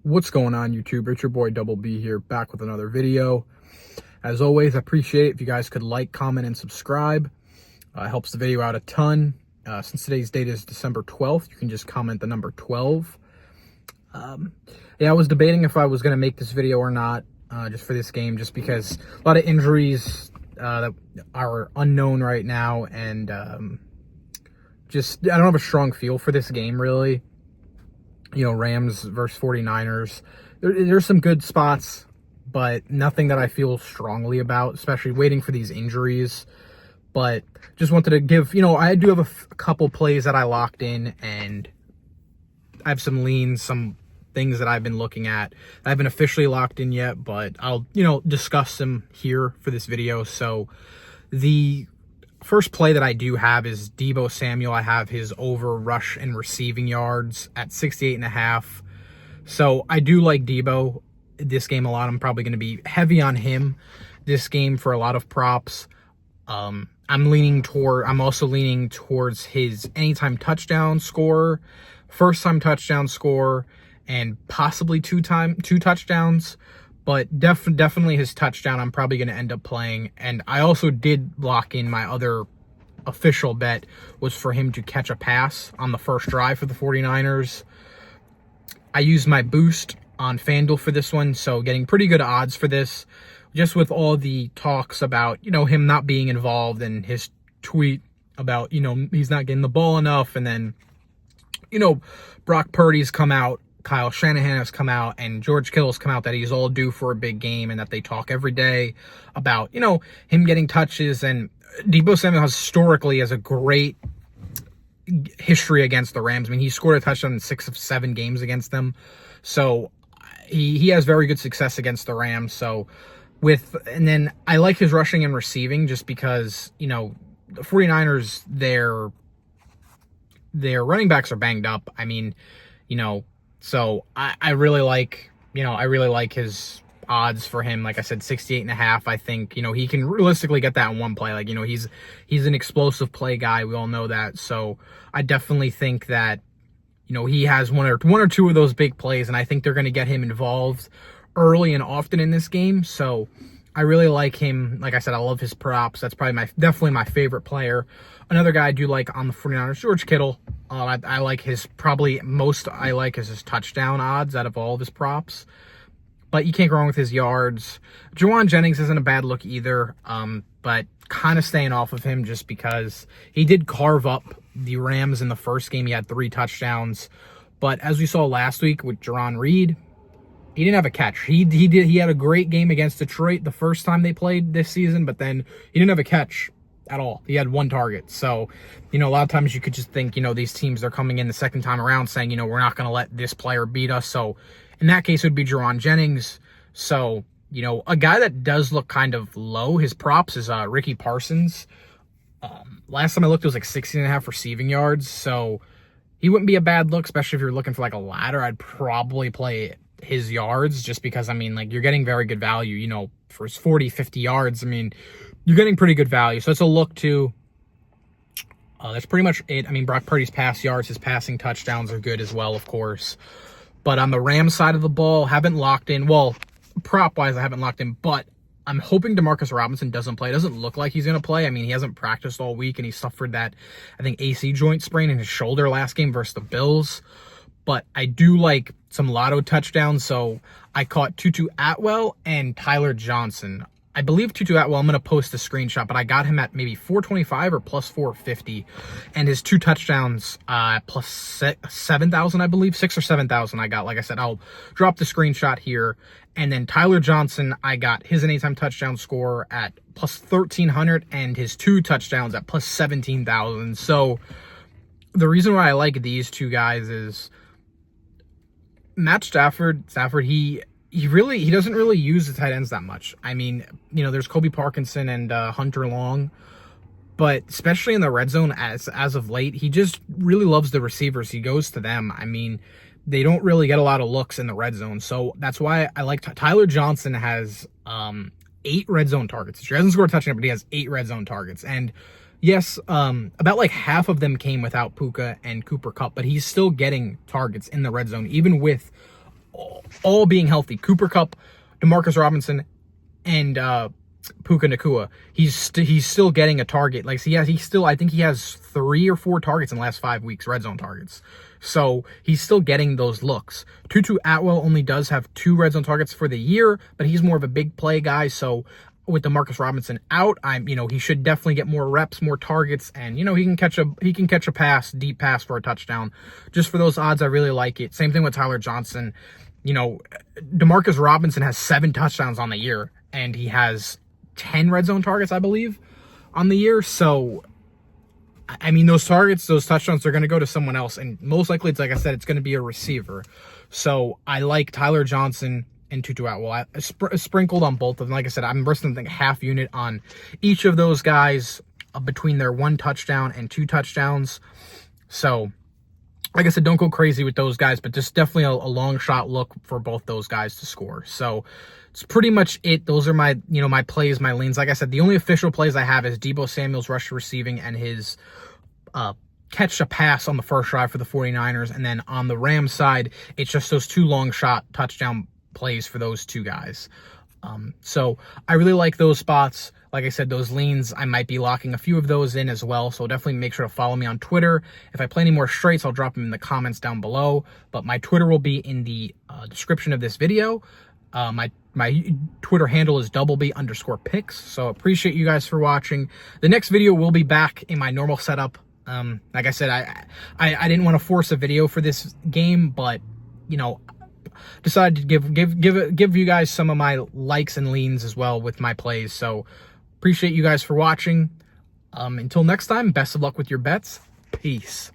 What's going on, YouTube? It's your boy Double B here, back with another video. As always, I appreciate it if you guys could like, comment, and subscribe. It helps the video out a ton. Since today's date is December 12th, you can just comment the number 12. Yeah, I was debating if I was going to make this video or not, just for this game, just because a lot of injuries that are unknown right now, and just I don't have a strong feel for this game, really. You know, Rams versus 49ers. There's some good spots, but nothing that I feel strongly about, especially waiting for these injuries. But just wanted to give, I do have a couple plays that I locked in, and I have some leans, some things that I've been looking at. I haven't officially locked in yet, but I'll, discuss them here for this video. So the first play that I do have is Deebo Samuel. I have his over rush and receiving yards at 68.5. So I do like Deebo this game a lot. I'm probably going to be heavy on him this game for a lot of props. I'm also leaning towards his anytime touchdown score, first time touchdown score, and possibly two touchdowns. But definitely his touchdown I'm probably going to end up playing. And I also did lock in my other official bet was for him to catch a pass on the first drive for the 49ers. I used my boost on FanDuel for this one, so getting pretty good odds for this. Just with all the talks about, him not being involved, and his tweet about, he's not getting the ball enough. And then, Brock Purdy's come out, Kyle Shanahan has come out, and George Kittle's come out that he's all due for a big game, and that they talk every day about, him getting touches. And Deebo Samuel historically has a great history against the Rams. I mean, he scored a touchdown in 6 of 7 games against them. So he has very good success against the Rams. So and then I like his rushing and receiving just because, the 49ers, their running backs are banged up. I mean, so I really like, his odds for him. Like I said, 68.5. I think, he can realistically get that in one play. Like, he's an explosive play guy. We all know that. So I definitely think that, he has one or two of those big plays, and I think they're going to get him involved early and often in this game. So I really like him. Like I said, I love his props. That's probably definitely my favorite player. Another guy I do like on the 49ers, George Kittle. I like his his touchdown odds out of all of his props. But you can't go wrong with his yards. Juwan Jennings isn't a bad look either, but kind of staying off of him just because he did carve up the Rams in the first game. He had 3 touchdowns. But as we saw last week with Jarran Reed, he didn't have a catch. He had a great game against Detroit the first time they played this season, but then he didn't have a catch at all. He had 1 target. So, a lot of times you could just think, these teams, they're coming in the second time around saying, we're not going to let this player beat us. So in that case, it would be Juwan Jennings. So, a guy that does look kind of low, his props is Ricky Parsons. Last time I looked, it was like 16.5 receiving yards. So he wouldn't be a bad look, especially if you're looking for like a ladder. I'd probably play his yards just because, you're getting very good value, for his 40, 50 yards. You're getting pretty good value. So it's a look too. That's pretty much it. Brock Purdy's pass yards, his passing touchdowns are good as well, of course. But on the Rams side of the ball, haven't locked in. Well, prop-wise, I haven't locked in, but I'm hoping Demarcus Robinson doesn't play. It doesn't look like he's going to play. He hasn't practiced all week, and he suffered that, I think, AC joint sprain in his shoulder last game versus the Bills. But I do like some lotto touchdowns, so I caught Tutu Atwell and Tyler Johnson. I believe Tutu Atwell, I'm going to post a screenshot, but I got him at maybe 425 or plus 450. And his 2 touchdowns, plus 7,000, I believe. 6 or 7,000 I got. Like I said, I'll drop the screenshot here. And then Tyler Johnson, I got his anytime touchdown score at plus 1,300 and his 2 touchdowns at plus 17,000. So the reason why I like these 2 guys is Matt Stafford, he doesn't really use the tight ends that much. There's Kobe Parkinson and Hunter Long, but especially in the red zone as of late, he just really loves the receivers. He goes to them. They don't really get a lot of looks in the red zone, so that's why I like Tyler Johnson has 8 red zone targets. He hasn't scored a touchdown, but he has 8 red zone targets. And yes, about like half of them came without Puka and Cooper Kupp, but he's still getting targets in the red zone, even with all being healthy. Cooper Kupp, Demarcus Robinson, and Puka Nacua. He's still getting a target. Like, I think he has 3 or 4 targets in the last 5 weeks, red zone targets. So he's still getting those looks. Tutu Atwell only does have 2 red zone targets for the year, but he's more of a big play guy. So with Demarcus Robinson out, he should definitely get more reps, more targets, and he can catch a pass, deep pass for a touchdown. Just for those odds, I really like it. Same thing with Tyler Johnson. Demarcus Robinson has 7 touchdowns on the year, and he has 10 red zone targets, I believe, on the year. So, those targets, those touchdowns are going to go to someone else, and most likely, it's like I said, it's going to be a receiver. So I like Tyler Johnson and Tutu Atwell. I sprinkled on both of them. Like I said, I'm bursting, I think, half unit on each of those guys between their 1 touchdown and 2 touchdowns. So, like I said, don't go crazy with those guys, but just definitely a long shot look for both those guys to score. So it's pretty much it. Those are my, my plays, my leans. Like I said, the only official plays I have is Deebo Samuel's rush receiving and his catch a pass on the first drive for the 49ers. And then on the Rams side, it's just those 2 long shot touchdown plays for those 2 guys. So I really like those spots. Like I said, those leans, I might be locking a few of those in as well. So definitely make sure to follow me on Twitter. If I play any more straights, I'll drop them in the comments down below. But my Twitter will be in the description of this video. My Twitter handle is doubleb_picks. So appreciate you guys for watching. The next video will be back in my normal setup. Like I said, I didn't want to force a video for this game, but decided to give you guys some of my likes and leans as well with my plays. So appreciate you guys for watching. Until next time, best of luck with your bets. Peace.